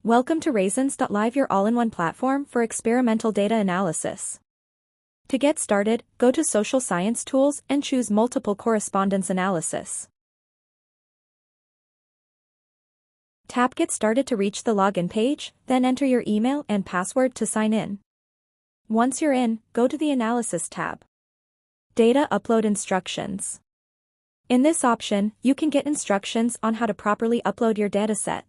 Welcome to RAISINS.live, your all-in-one platform for experimental data analysis. To get started, go to Social Science Tools and choose Multiple Correspondence Analysis. Tap Get Started to reach the login page, then enter your email and password to sign in. Once you're in, go to the Analysis tab. Data Upload Instructions. In this option, you can get instructions on how to properly upload your dataset.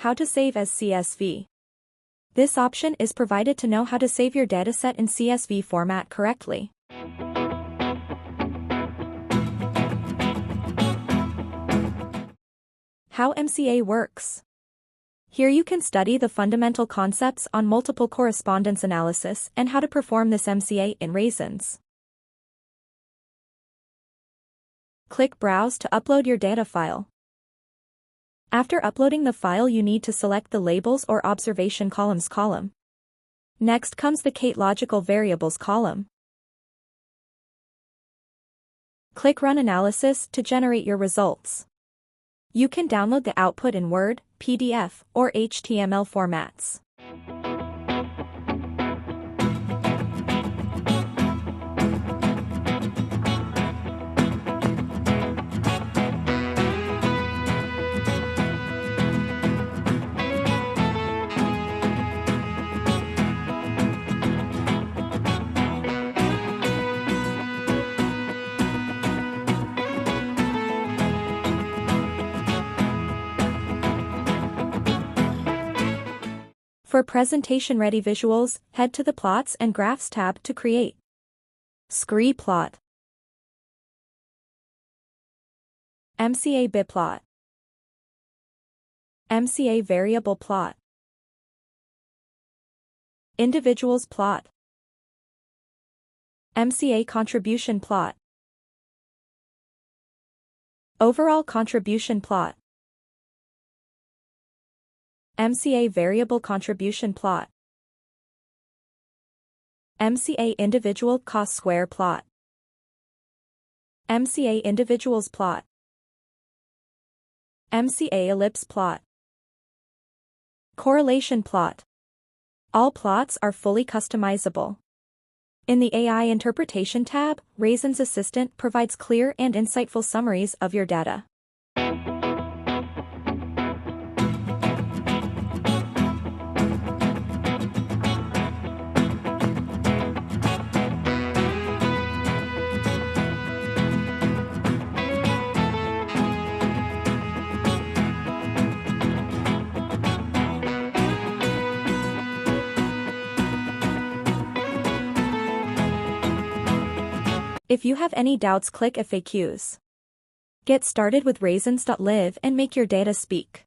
How to save as CSV. This option is provided to know how to save your dataset in CSV format correctly. How MCA works. Here you can study the fundamental concepts on multiple correspondence analysis and how to perform this MCA in RAISINS. Click Browse to upload your data file. After uploading the file, you need to select the Labels or Observation Columns column. Next comes the Logical Variables column. Click Run Analysis to generate your results. You can download the output in Word, PDF, or HTML formats. For presentation-ready visuals, head to the Plots and Graphs tab to create Scree Plot, MCA Biplot, MCA Variable Plot, Individuals Plot, MCA Contribution Plot, Overall Contribution Plot, MCA Variable Contribution Plot, MCA Individual Cost Square Plot, MCA Individuals Plot, MCA Ellipse Plot, Correlation Plot. All plots are fully customizable. In the AI Interpretation tab, RAISINS Assistant provides clear and insightful summaries of your data. If you have any doubts, click FAQs. Get started with RAISINS.live and make your data speak.